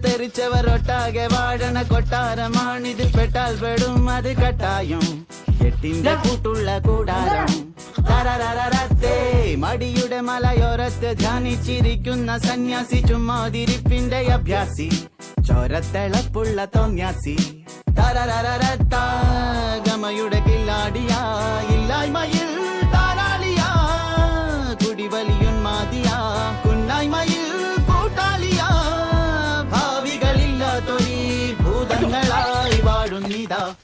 തെറിച്ചവരൊട്ടാകെ വാഴണ കൊട്ടാരമാണിത്. പെട്ടാൽ പെടും അത് കട്ടായും. എട്ടിന്റെ കൂട്ടുള്ള കൂടാരം. തരരരത്തേ മടിയുടെ മലയോരത്ത് ധ്യാനിച്ചിരിക്കുന്ന സന്യാസി. ചുമ്മാതിരിപ്പിന്റെ അഭ്യാസി. ചോരത്തിളപ്പുള്ള തോന്യാസി. തരരരത്ത ഗമയുടെ കില്ലാടിയാ. ഇല്ലായ്മയിൽ താരാളിയാ. കുടിവലിയുന്മാതിയാ. കുന്നായ്മയിൽ കൂട്ടാളിയാ. ഭാവികളില്ലാത്തൊരീ ഭൂതങ്ങളായി വാഴുന്നിതാ.